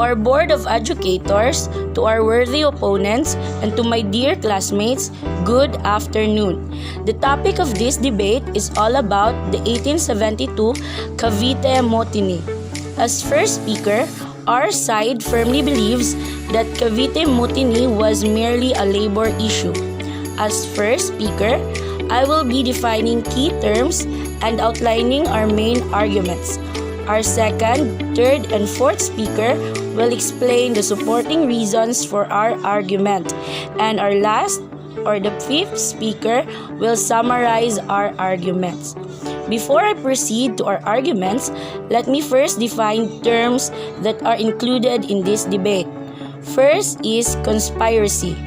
our Board of Educators, to our worthy opponents, and to my dear classmates, good afternoon. The topic of this debate is all about the 1872 Cavite Mutiny. As first speaker, our side firmly believes that Cavite Mutiny was merely a labor issue. As first speaker, I will be defining key terms and outlining our main arguments. Our second, third, and fourth speaker will explain the supporting reasons for our argument. And our last, or the fifth speaker, will summarize our arguments. Before I proceed to our arguments, let me first define terms that are included in this debate. First is conspiracy.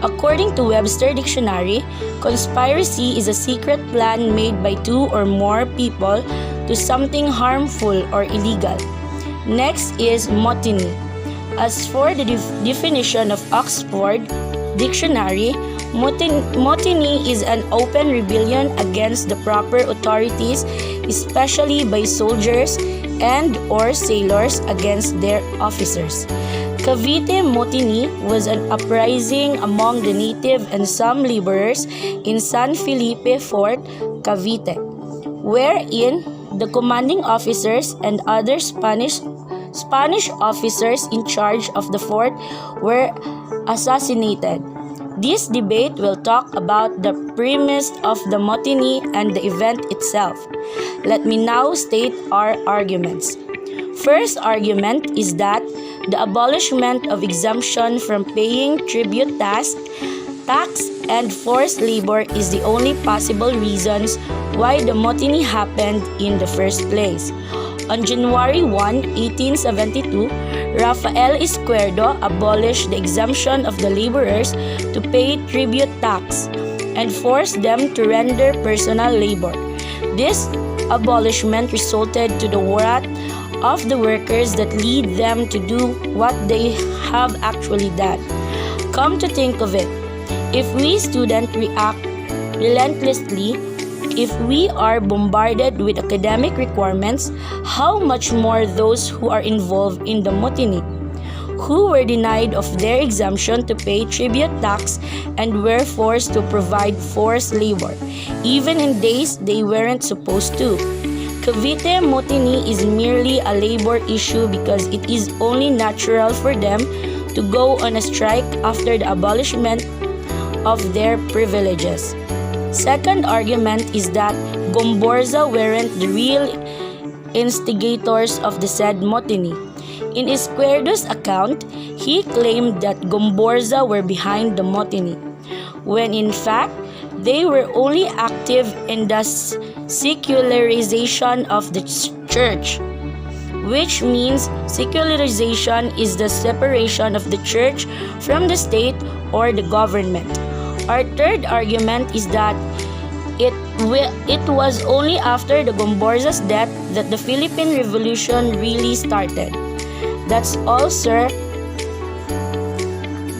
According to Webster Dictionary, conspiracy is a secret plan made by two or more people to something harmful or illegal. Next is mutiny. As for the definition of Oxford Dictionary, mutiny is an open rebellion against the proper authorities, especially by soldiers and or sailors against their officers. Cavite Mutiny was an uprising among the native and some laborers in San Felipe Fort, Cavite, wherein the commanding officers and other Spanish officers in charge of the fort were assassinated. This debate will talk about the premise of the mutiny and the event itself. Let me now state our arguments. First argument is that the abolishment of exemption from paying tribute tax and forced labor is the only possible reasons why the mutiny happened in the first place. On January 1, 1872, Rafael Izquierdo abolished the exemption of the laborers to pay tribute tax and forced them to render personal labor. This abolishment resulted to the wrath of the workers that lead them to do what they have actually done. Come to think of it, if we students react relentlessly, if we are bombarded with academic requirements, how much more those who are involved in the mutiny, who were denied of their exemption to pay tribute tax and were forced to provide forced labor, even in days they weren't supposed to. Cavite Mutiny is merely a labor issue because it is only natural for them to go on a strike after the abolishment of their privileges. Second argument is that Gomburza weren't the real instigators of the said mutiny. In Izquierdo's account, he claimed that Gomburza were behind the mutiny, when in fact, they were only active in the secularization of the church, which means secularization is the separation of the church from the state or the government. Our third argument is that it was only after the Gomburza's death that the Philippine Revolution really started. That's all, sir.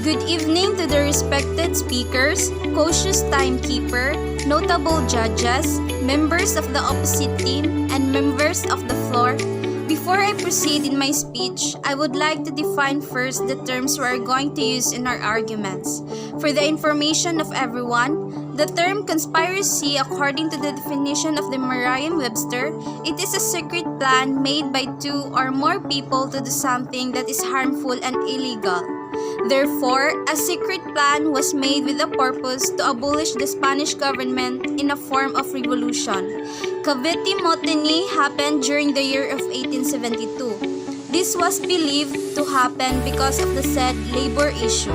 Good evening to the respected speakers, cautious timekeeper, notable judges, members of the opposite team, and members of the floor. Before I proceed in my speech, I would like to define first the terms we are going to use in our arguments. For the information of everyone, the term conspiracy, according to the definition of the Merriam-Webster, it is a secret plan made by two or more people to do something that is harmful and illegal. Therefore, a secret plan was made with the purpose to abolish the Spanish government in a form of revolution. Cavite Mutiny happened during the year of 1872. This was believed to happen because of the said labor issue.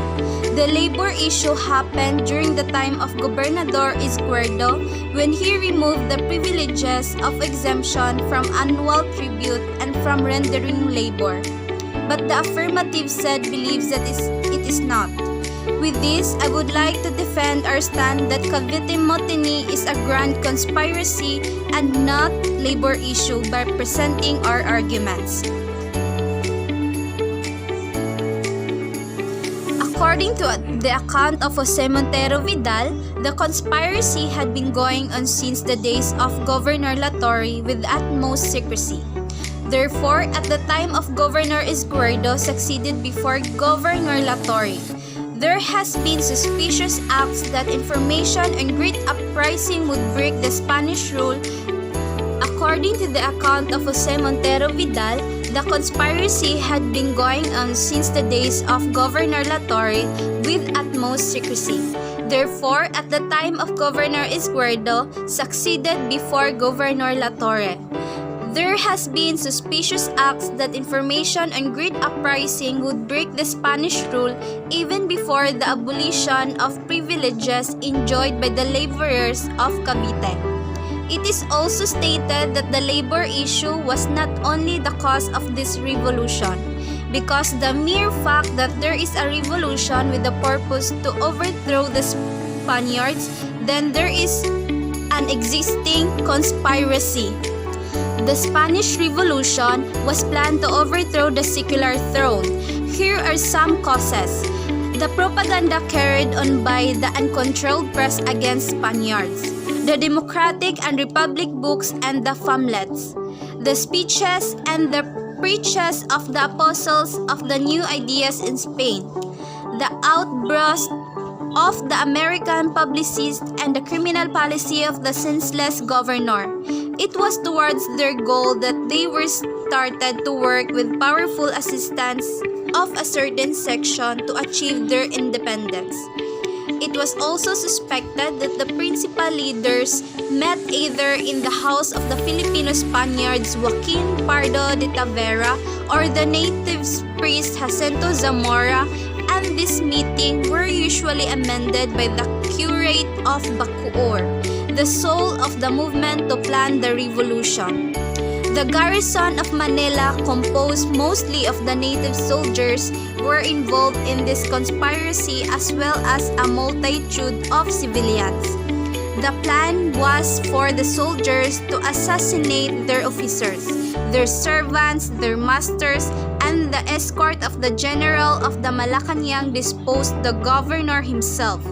The labor issue happened during the time of Gobernador Izquierdo when he removed the privileges of exemption from annual tribute and from rendering labor. But the affirmative said believes that it is not. With this, I would like to defend our stand that Cavite Mutiny is a grand conspiracy and not labor issue by presenting our arguments. According to the account of Jose Montero Vidal, the conspiracy had been going on since the days of Governor Latorre with utmost secrecy. Therefore, at the time of Governor Izquierdo succeeded before Governor Latorre, there has been suspicious acts that information and great uprising would break the Spanish rule. According to the account of Jose Montero Vidal, the conspiracy had been going on since the days of Governor Latorre with utmost secrecy. Therefore, at the time of Governor Izquierdo succeeded before Governor Latorre, there has been suspicious acts that information and great uprising would break the Spanish rule even before the abolition of privileges enjoyed by the laborers of Cavite. It is also stated that the labor issue was not only the cause of this revolution, because the mere fact that there is a revolution with the purpose to overthrow the Spaniards, then there is an existing conspiracy. The Spanish Revolution was planned to overthrow the secular throne. Here are some causes. The propaganda carried on by the uncontrolled press against Spaniards, the democratic and republic books and the pamphlets, the speeches and the preaches of the apostles of the new ideas in Spain, the outburst of the American publicists and the criminal policy of the senseless governor. It was towards their goal that they were started to work with powerful assistance of a certain section to achieve their independence. It was also suspected that the principal leaders met either in the house of the Filipino Spaniards Joaquin Pardo de Tavera or the native priest Jacinto Zamora, and this meeting were usually amended by the curate of Bacoor, the soul of the movement to plan the revolution. The garrison of Manila, composed mostly of the native soldiers, were involved in this conspiracy as well as a multitude of civilians. The plan was for the soldiers to assassinate their officers, their servants, their masters, and the escort of the general of the Malacanang deposed the governor himself.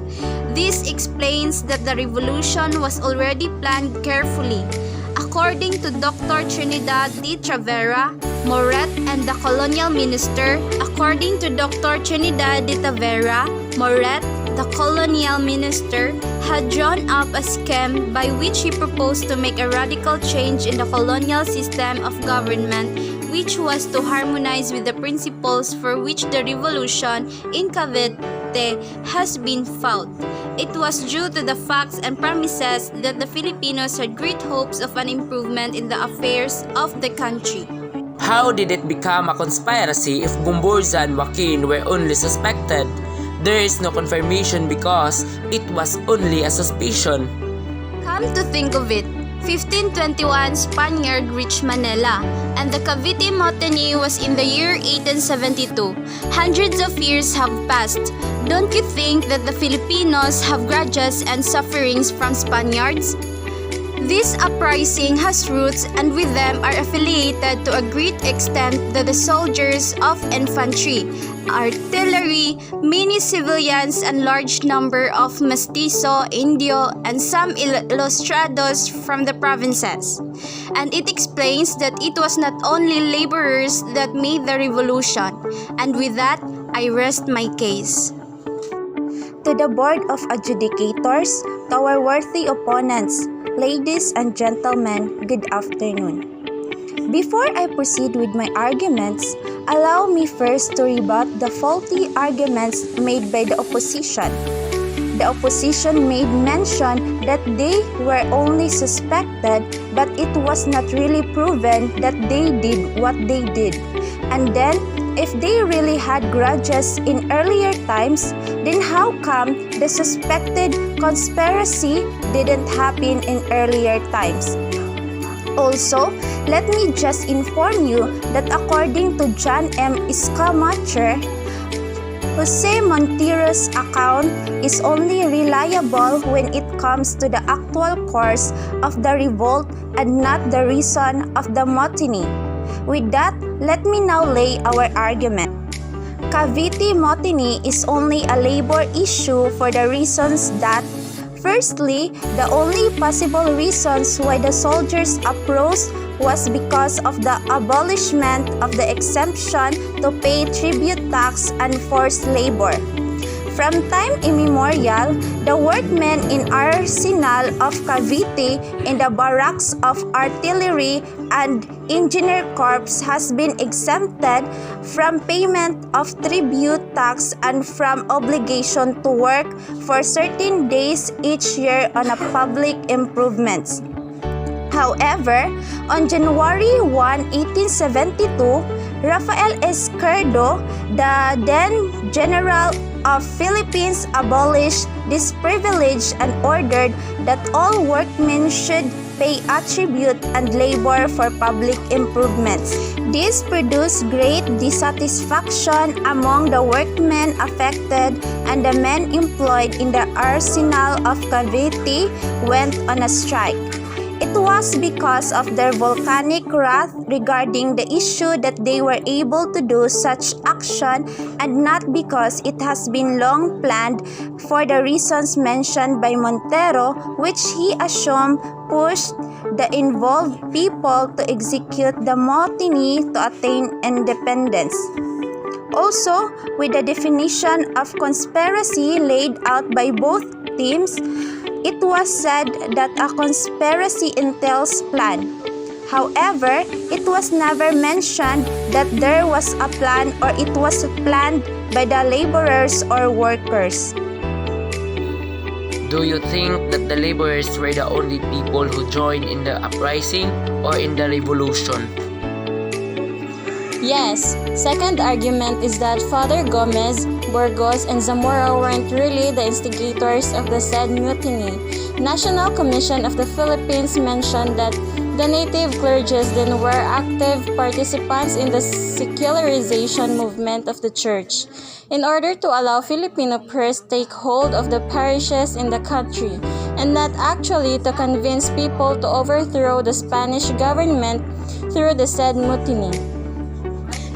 This explains that the revolution was already planned carefully. According to Dr. Trinidad de Tavera, Moret, and the colonial minister, the colonial minister had drawn up a scheme by which he proposed to make a radical change in the colonial system of government, which was to harmonize with the principles for which the revolution in Cavite has been fought. It was due to the facts and promises that the Filipinos had great hopes of an improvement in the affairs of the country. How did it become a conspiracy if Gumburza and Joaquin were only suspected? There is no confirmation because it was only a suspicion. Come to think of it, 1521 Spaniard reached Manila, and the Cavite Mutiny was in the year 1872. Hundreds of years have passed. Don't you think that the Filipinos have grudges and sufferings from Spaniards? This uprising has roots, and with them are affiliated to a great extent the soldiers of infantry, artillery, many civilians, and large number of mestizo, Indio, and some ilustrados from the provinces. And it explains that it was not only laborers that made the revolution. And with that, I rest my case. To the Board of Adjudicators, to our worthy opponents, ladies and gentlemen, good afternoon. Before I proceed with my arguments, allow me first to rebut the faulty arguments made by the opposition. The opposition made mention that they were only suspected, but it was not really proven that they did what they did. And then, if they really had grudges in earlier times, then how come the suspected conspiracy didn't happen in earlier times? Also, let me just inform you that according to John M. Escamacher, Jose Montero's account is only reliable when it comes to the actual course of the revolt and not the reason of the mutiny. With that, let me now lay our argument. Cavite Mutiny is only a labor issue for the reasons that, Firstly, the only possible reasons why the soldiers approached was because of the abolishment of the exemption to pay tribute tax and forced labor. From time immemorial, the workmen in Arsenal of Cavite, in the barracks of Artillery and Engineer Corps has been exempted from payment of tribute tax and from obligation to work for certain days each year on a public improvements. However, on January 1, 1872, Rafael Esquerdo, the then General of Philippines, abolished this privilege and ordered that all workmen should pay a tribute and labor for public improvements. This produced great dissatisfaction among the workmen affected, and the men employed in the Arsenal of Cavite went on a strike. It was because of their volcanic wrath regarding the issue that they were able to do such action, and not because it has been long planned for the reasons mentioned by Montero, which he assumed pushed the involved people to execute the mutiny to attain independence. Also, with the definition of conspiracy laid out by both teams, it was said that a conspiracy entails plan. However, it was never mentioned that there was a plan or it was planned by the laborers or workers. Do you think that the laborers were the only people who joined in the uprising or in the revolution? Yes. Second argument is that Father Gomez, Burgos, and Zamora weren't really the instigators of the said mutiny. National Commission of the Philippines mentioned that the native clergy then were active participants in the secularization movement of the church, in order to allow Filipino priests take hold of the parishes in the country, and not actually to convince people to overthrow the Spanish government through the said mutiny.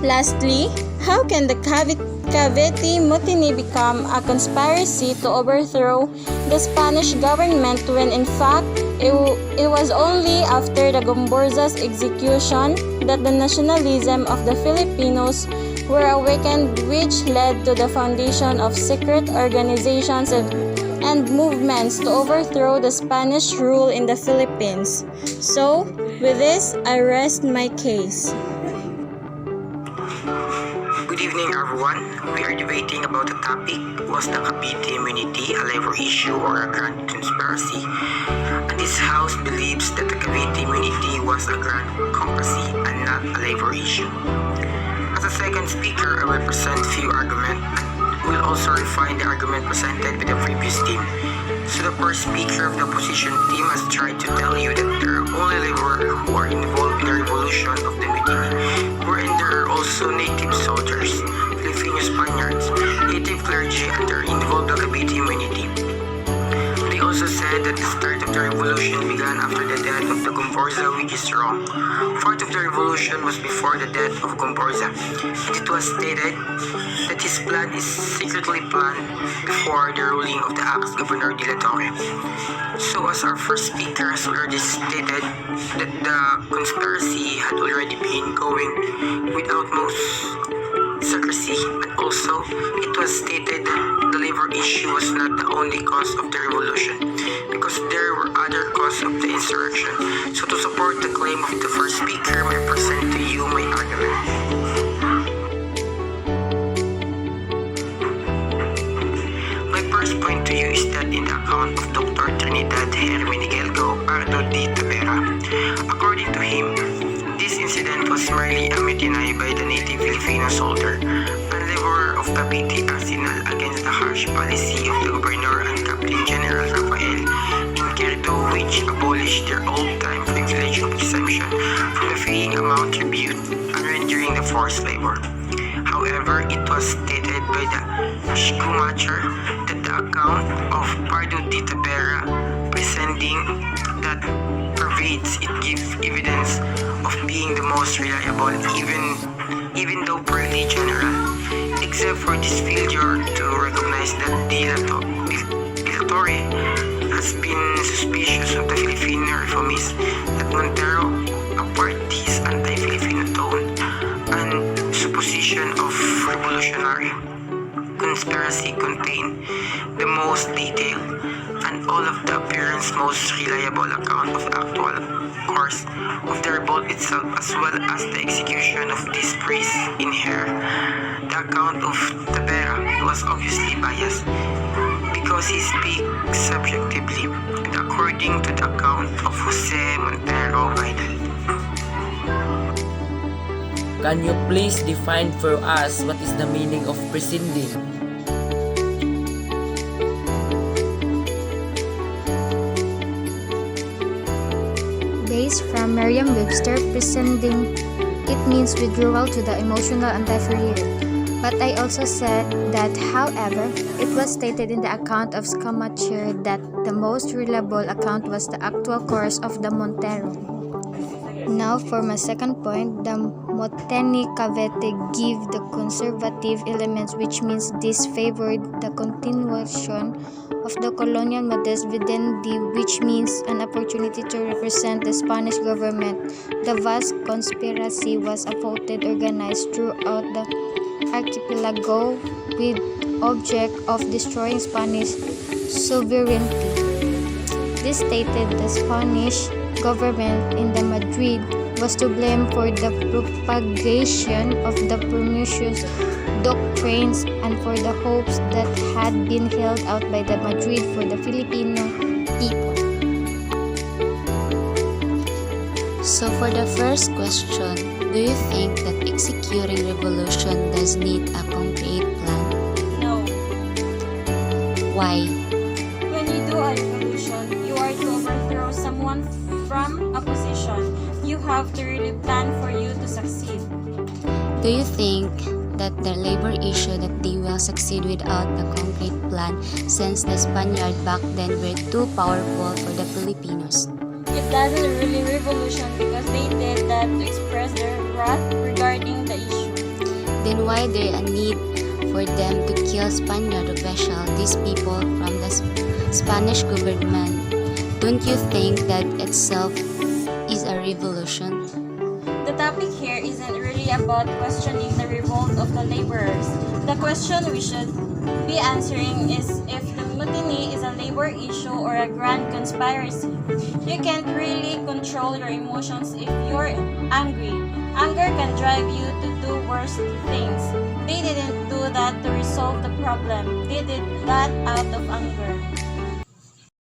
Lastly, how can the Cavite mutiny become a conspiracy to overthrow the Spanish government when in fact it was only after the Gomburza's execution that the nationalism of the Filipinos were awakened, which led to the foundation of secret organizations and movements to overthrow the Spanish rule in the Philippines. So, with this, I rest my case. Good evening, everyone. We are debating about the topic, was the Cavite immunity a labor issue or a grand conspiracy? And this house believes that the Cavite immunity was a grand conspiracy and not a labor issue. As a second speaker, I will present few arguments and will also refine the argument presented by the previous team. So the first speaker of the opposition team has tried to tell you that there are only laborers who are involved in the revolution of the mutiny, wherein there are also native soldiers, Filipino Spaniards, native clergy, and their involved in the Cavite immunity. They also said that the start of the revolution began after the death of the Gomburza, which is wrong. Part of the revolution was before the death of Gomburza. It was stated that his plan is secretly planned before the ruling of the ex-Governor de la Torre. So as our first speaker has already stated that the conspiracy had already been going with utmost secrecy, and also it was stated that the labor issue was not the only cause of the revolution, because there were other causes of the insurrection. So to support the claim of the first speaker, I present to you my argument. My first point to you is that in the account of Dr. Trinidad Hermenegildo Pardo de Tavera, according to him, this incident was merely a mutiny by the native Filipino soldier and laborer of Cavite Arsenal against the harsh policy of the Governor and Captain General Rafael Inquierdo, which abolished their old-time privilege of exemption from the paying amount tribute and rendering the forced labor. However, it was stated by the Schumacher that the account of Pardo de Tavera presenting that pervades it gives evidence of being the most reliable, even though purely general, except for this failure to recognize that De La Torre has has been suspicious of the Filipino reformists that Montero, apart his anti-Filipino tone and supposition of revolutionary conspiracy, contained the most detailed and all of the appearance most reliable account of the actual course of the revolt itself, as well as the execution of these priests in her. The account of Tabera was obviously biased because he speaks subjectively and according to the account of Jose Montero Vidal. Can you please define for us what is the meaning of prescinding? Based from Merriam-Webster, prescinding, it means withdrawal to the emotional anti-career. But I also said that, however, it was stated in the account of Scamacher that the most reliable account was the actual course of the Montero. Now for my second point, the Moteni Cavite give the conservative elements, which means this favored the continuation of the colonial modus vivendi, which means an opportunity to represent the Spanish government. The vast conspiracy was appointed organized throughout the archipelago with object of destroying Spanish sovereignty. This stated the Spanish government in the Madrid was to blame for the propagation of the pernicious doctrines and for the hopes that had been held out by the Madrid for the Filipino people. So for the first question, do you think that executing revolution does need a concrete plan? No. Why? When you do a revolution, you are to overthrow someone from a position. You have to really plan for you to succeed. Do you think that the labor issue that they will succeed without a concrete plan since the Spaniards back then were too powerful for the Filipinos? It doesn't really revolution because they did that to express their wrath regarding the issue. Then why there a need for them to kill Spaniard official, these people from the Spanish government? Don't you think that itself is a revolution? The topic here isn't really about questioning the revolt of the laborers. The question we should be answering is if the mutiny is a labor issue or a grand conspiracy. You can't really control your emotions if you're angry. Anger can drive you to do worse things. They didn't do that to resolve the problem. They did that out of anger.